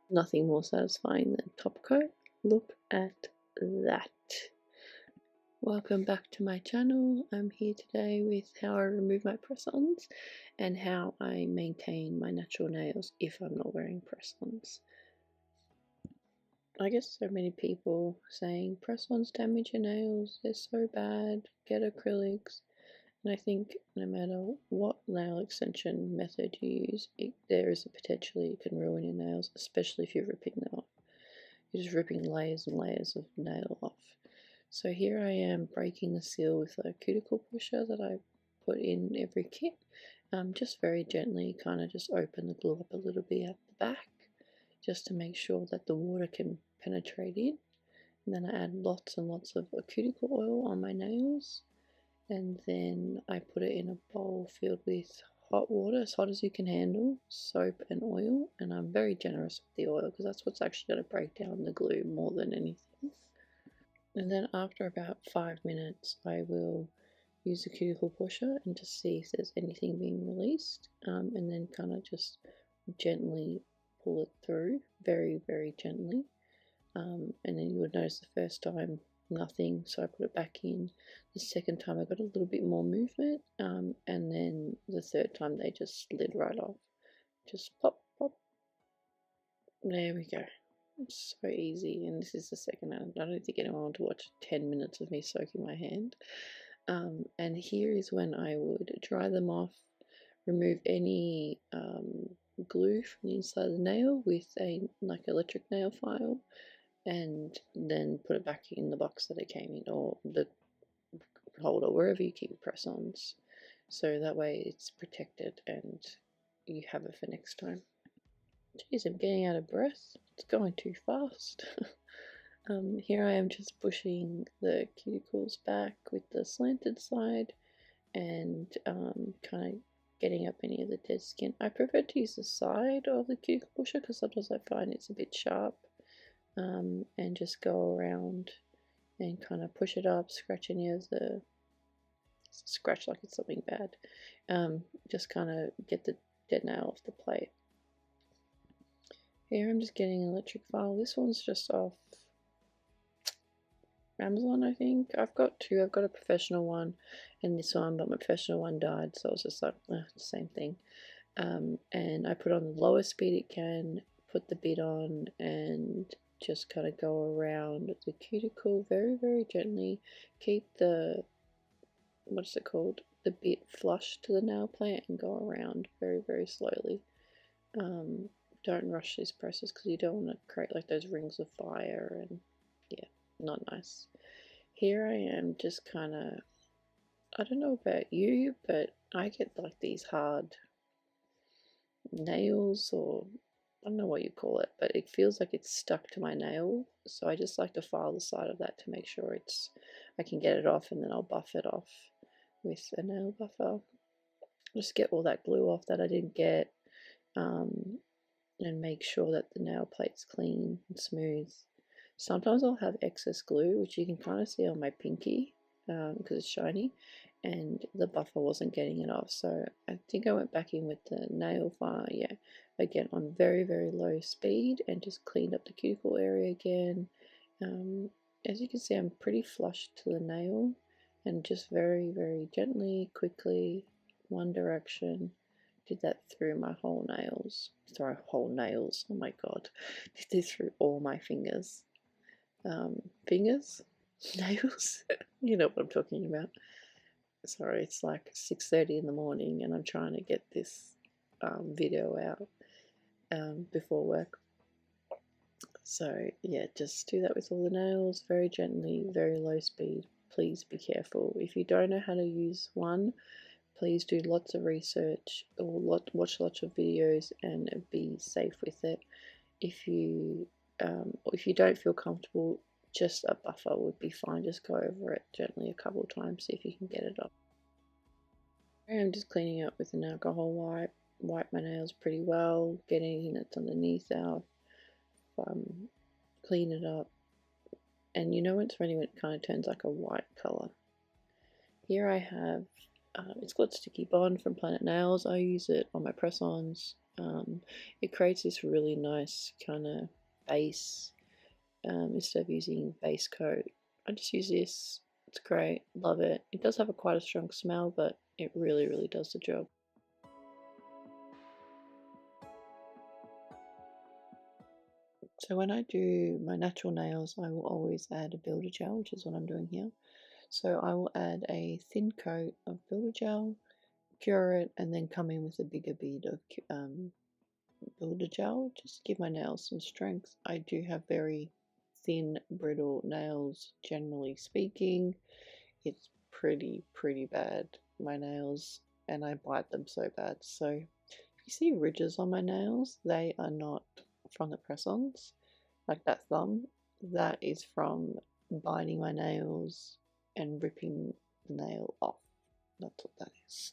Nothing more satisfying than top coat. Look at that. Welcome back to my channel. I'm here today with how I remove my press-ons and how I maintain my natural nails if I'm not wearing press-ons. I get so many people saying press-ons damage your nails, they're so bad, get acrylics. And I think no matter what nail extension method you use, there is a potentially it can ruin your nails, especially if you're ripping them off. You're just ripping layers and layers of nail off. So here I am breaking the seal with a cuticle pusher that I put in every kit. Just very gently kind of just open the glue up a little bit at the back just to make sure that the water can penetrate in. And then I add lots and lots of cuticle oil on my nails, and then I put it in a bowl filled with hot water, as hot as you can handle, soap and oil, and I'm very generous with the oil because that's what's actually going to break down the glue more than anything. And then after about 5 minutes I will use the cuticle pusher and just see if there's anything being released, and then kind of just gently pull it through, very gently, and then you would notice the first time nothing, so I put it back in. The second time I got a little bit more movement, and then the third time they just slid right off. Just pop, pop. There we go. It's so easy, and this is the second. I don't think anyone want to watch 10 minutes of me soaking my hand. And here is when I would dry them off, remove any glue from the inside of the nail with a electric nail file, and then put it back in the box that it came in, or the holder, wherever you keep your press-ons, so that way it's protected and you have it for next time. Jeez, I'm getting out of breath. It's going too fast. Here I am just pushing the cuticles back with the slanted side and kind of getting up any of the dead skin. I prefer to use the side of the cuticle pusher because sometimes I find it's a bit sharp, and just go around and kind of push it up, scratch any of the scratch like it's something bad. Just kind of get the dead nail off the plate. Here I'm just getting an electric file. This one's just off Amazon, I think. I've got two. I've got a professional one and this one, but my professional one died, so it's just like the same thing. And I put on the lowest speed it can, put the bit on, and just kind of go around the cuticle very gently. Keep the, what's it called, the bit flush to the nail plate and go around very slowly. Don't rush these process because you don't want to create like those rings of fire, and yeah, not nice. Here I am just kind of, I don't know about you, but I get like these hard nails, or I don't know what you call it, but it feels like it's stuck to my nail, so I just like to file the side of that to make sure I can get it off, and then I'll buff it off with a nail buffer. Just get all that glue off that I didn't get, and make sure that the nail plate's clean and smooth. Sometimes I'll have excess glue, which you can kind of see on my pinky because it's shiny, and the buffer wasn't getting it off, so I think I went back in with the nail file, yeah, again on very low speed, and just cleaned up the cuticle area again. As you can see, I'm pretty flush to the nail, and just very gently, quickly, one direction. Did that through my whole nails. Oh my god. Did this through all my fingers. Fingers? Nails? You know what I'm talking about. Sorry, it's like 6:30 in the morning and I'm trying to get this video out before work. So yeah, just do that with all the nails, very gently, very low speed. Please be careful. If you don't know how to use one, please do lots of research or watch lots of videos and be safe with it. If you don't feel comfortable, just a buffer would be fine. Just go over it gently a couple of times, see if you can get it off. I'm just cleaning up with an alcohol wipe. Wipe my nails pretty well, get anything that's underneath out, clean it up, and you know it's ready when it kind of turns like a white color. Here I have it's called Sticky Bond from Planet Nails. I use it on my press-ons It creates this really nice kind of base. Instead of using base coat, I just use this. It's great, love it. It does have quite a strong smell, but it really, really does the job. So when I do my natural nails, I will always add a builder gel, which is what I'm doing here. So I will add a thin coat of builder gel, cure it, and then come in with a bigger bead of builder gel, just to give my nails some strength. I do have very thin, brittle nails, generally speaking. It's pretty bad, my nails, and I bite them so bad. So if you see ridges on my nails, they are not from the press-ons, like that thumb. That is from biting my nails and ripping the nail off. That's what that is.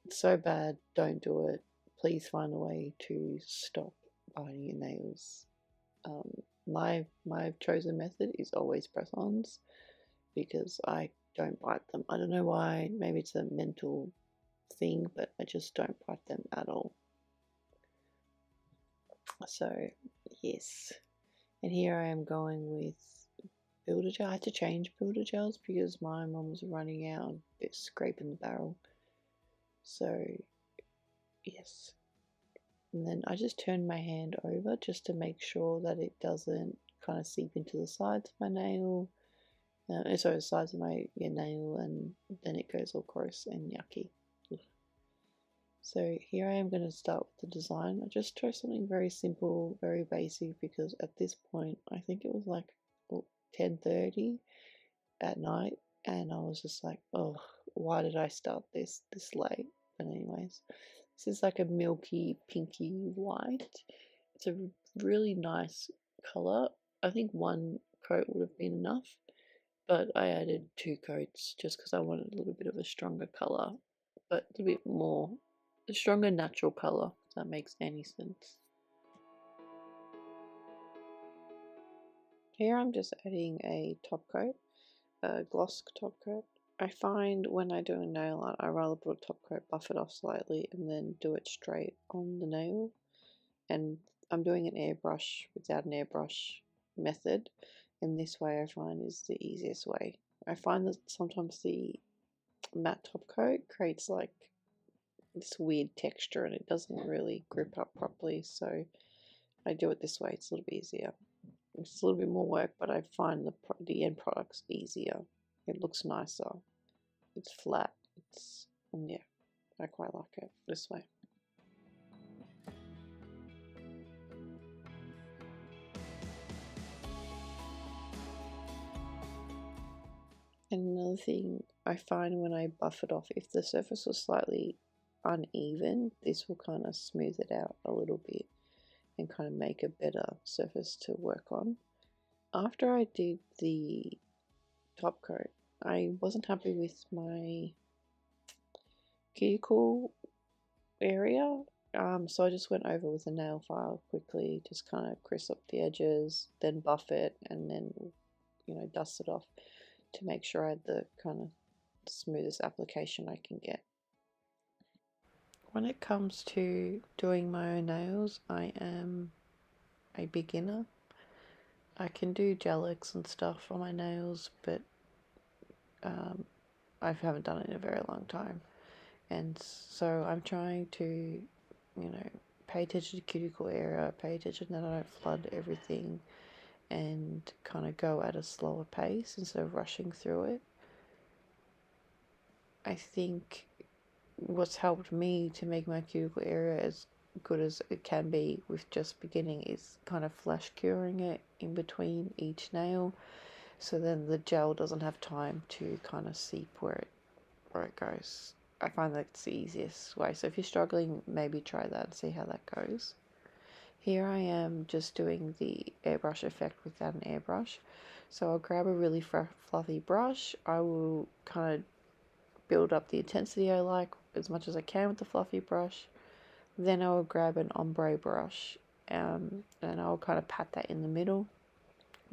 It's so bad, don't do it. Please find a way to stop biting your nails. My chosen method is always press-ons because I don't bite them. I don't know why. Maybe it's a mental thing, but I just don't bite them at all. So yes, and here I am going with builder gel. I had to change builder gels because my mum was running out, a bit scraping the barrel. So yes, and then I just turn my hand over just to make sure that it doesn't kind of seep into the sides of my nail. So the sides of my nail, and then it goes all gross and yucky. So here I am going to start with the design. I just chose something very simple, very basic, because at this point I think it was like 10:30 at night, and I was just like, oh, why did I start this late? But anyways, this is like a milky pinky white. It's a really nice color. I think one coat would have been enough, but I added 2 coats just because I wanted a little bit of a stronger color, but a little bit more, a stronger natural color, if that makes any sense. Here I'm just adding a top coat, a gloss top coat. I find when I do a nail art, I rather put a top coat, buff it off slightly, and then do it straight on the nail. And I'm doing an airbrush without an airbrush method, and this way I find is the easiest way. I find that sometimes the matte top coat creates like this weird texture and it doesn't really grip up properly, so I do it this way. It's a little bit easier. It's a little bit more work, but I find the end product's easier. It looks nicer. It's flat. Yeah, I quite like it this way. And another thing I find when I buff it off, if the surface was slightly uneven, this will kind of smooth it out a little bit and kind of make a better surface to work on. After I did the top coat, I wasn't happy with my cuticle area, so I just went over with a nail file quickly, just kind of crisp up the edges, then buff it, and then dust it off to make sure I had the kind of smoothest application I can get. When it comes to doing my own nails, I am a beginner. I can do gel-X and stuff on my nails, but I haven't done it in a very long time. And so I'm trying to, pay attention to cuticle area, pay attention that I don't flood everything, and kind of go at a slower pace instead of rushing through it. I think what's helped me to make my cuticle area as good as it can be with just beginning is kind of flash curing it in between each nail, so then the gel doesn't have time to kind of seep where it goes. I find that's the easiest way. So if you're struggling, maybe try that and see how that goes. Here I am just doing the airbrush effect without an airbrush. So I'll grab a really fluffy brush. I will kind of build up the intensity I like as much as I can with the fluffy brush. Then I will grab an ombre brush and I'll kind of pat that in the middle,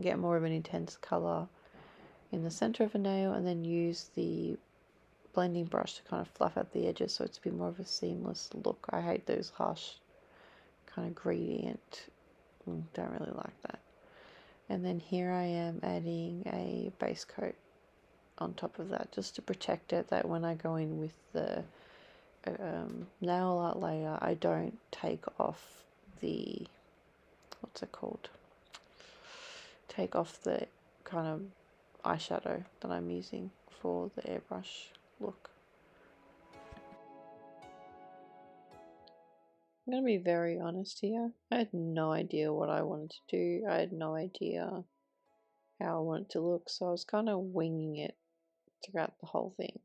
get more of an intense color in the center of a nail, and then use the blending brush to kind of fluff out the edges so it's a bit more of a seamless look. I hate those harsh kind of gradient. Don't really like that. And then here I am adding a base coat on top of that just to protect it, that when I go in with the nail art layer I don't take off the, what's it called, take off the kind of eyeshadow that I'm using for the airbrush look. I'm going to be very honest here. I had no idea what I wanted to do. I had no idea how I wanted to look, so I was kind of winging it throughout the whole thing.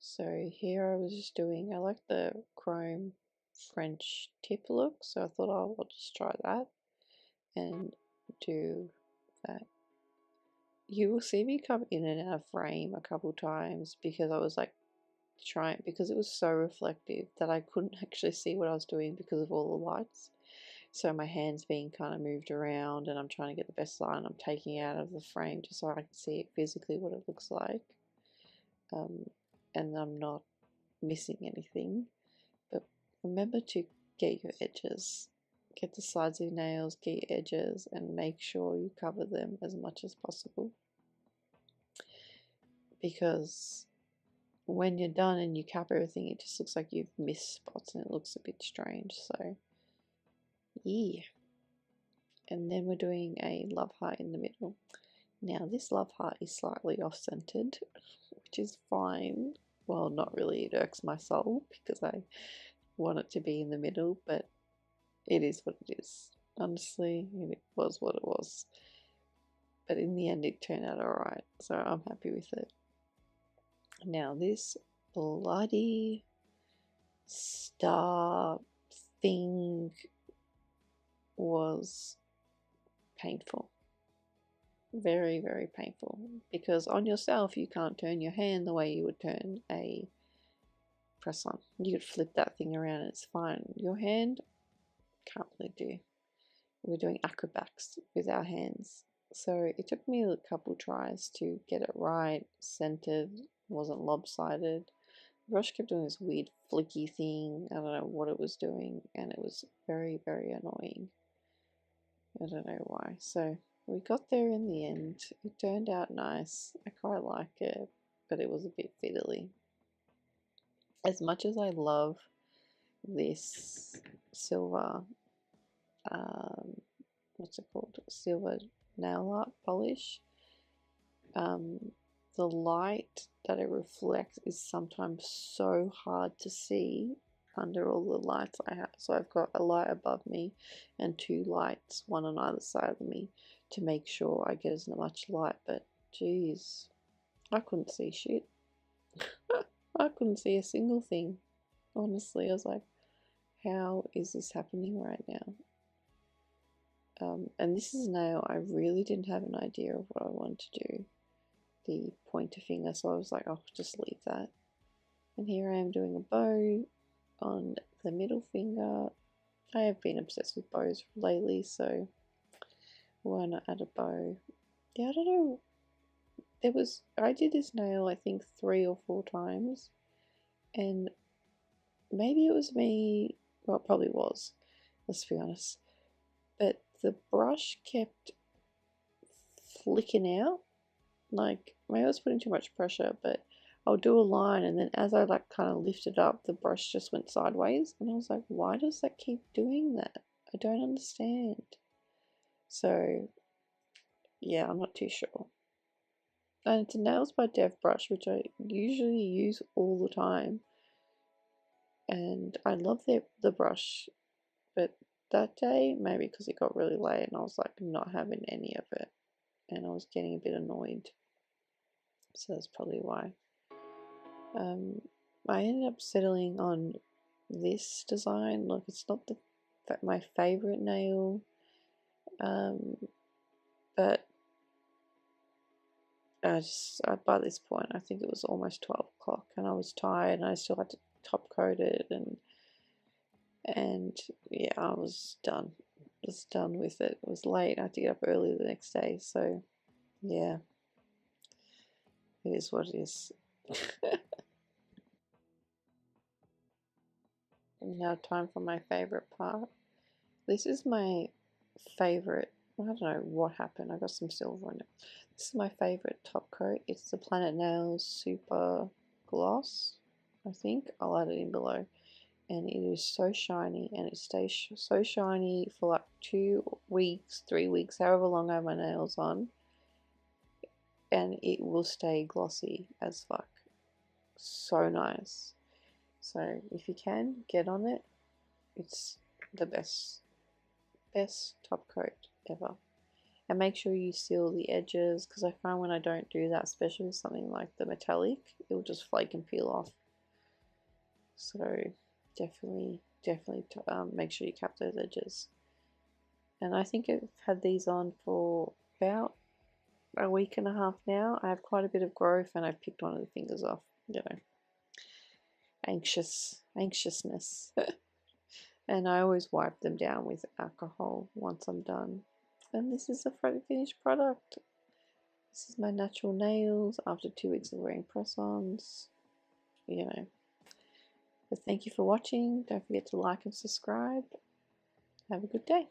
So here I was just doing, I like the chrome French tip look, so I thought, oh, I'll just try that and do that. You will see me come in and out of frame a couple times because I was like trying, because it was so reflective that I couldn't actually see what I was doing because of all the lights. So my hands being kind of moved around and I'm trying to get the best line. I'm taking it out of the frame just so I can see it physically what it looks like. And I'm not missing anything. But remember to get your edges. Get the sides of your nails, get your edges, and make sure you cover them as much as possible. Because when you're done and you cap everything, it just looks like you've missed spots and it looks a bit strange. So, yeah. And then we're doing a love heart in the middle. Now, this love heart is slightly off-centered, which is fine. Well, not really. It irks my soul because I want it to be in the middle, but it is what it is. Honestly, it was what it was. But in the end, it turned out alright, so I'm happy with it. Now, this bloody star thing was painful. Very, very painful. Because on yourself, you can't turn your hand the way you would turn a press on. You could flip that thing around and it's fine. Your hand, can't really do. We're doing acrobats with our hands. So it took me a couple tries to get it right, centered, wasn't lopsided. The brush kept doing this weird flicky thing. I don't know what it was doing, and it was very, very annoying. I don't know why. So we got there in the end. It turned out nice. I quite like it, but it was a bit fiddly. As much as I love this silver, what's it called? Silver nail art polish. The light that it reflects is sometimes so hard to see under all the lights I have. So I've got a light above me and two lights, one on either side of me, to make sure I get as much light. But geez, I couldn't see shit. I couldn't see a single thing. Honestly, I was like, how is this happening right now? And this is a nail I really didn't have an idea of what I wanted to do. The pointer finger, so I was like, I'll just leave that. And here I am doing a bow on the middle finger. I have been obsessed with bows lately, so why not add a bow? Yeah, I don't know. I did this nail I think 3 or 4 times, and maybe it was me, well, it probably was, let's be honest, but the brush kept flicking out. Like, maybe I was putting too much pressure, but I'll do a line and then as I like kind of lifted up, the brush just went sideways, and I was like, why does that keep doing that? I don't understand. So yeah, I'm not too sure. And it's a Nails by Dev brush, which I usually use all the time, and I love the brush, but that day, maybe because it got really late and I was like not having any of it and I was getting a bit annoyed, so that's probably why. I ended up settling on this design. Look, it's not my favorite nail, but by this point, I think it was almost 12 o'clock and I was tired and I still had to top coat it, and yeah, I was done. With it. It was late. I had to get up early the next day, so yeah, it is what it is. Now time for my favorite part. This is my favorite. I don't know what happened. I got some silver in it. This is my favorite top coat. It's the Planet Nails Super Gloss. I think I'll add it in below. And it is so shiny, and it stays so shiny for like 2 weeks, 3 weeks, however long I have my nails on, and it will stay glossy as fuck. So nice. So if you can, get on it. It's the best top coat ever. And make sure you seal the edges, because I find when I don't do that, especially with something like the metallic, it will just flake and peel off. So definitely make sure you cap those edges. And I think I've had these on for about a week and a half now. I have quite a bit of growth, and I've picked one of the fingers off. You know, anxiousness. And I always wipe them down with alcohol once I'm done. And this is a finished product. This is my natural nails after 2 weeks of wearing press-ons. You know. But thank you for watching. Don't forget to like and subscribe. Have a good day.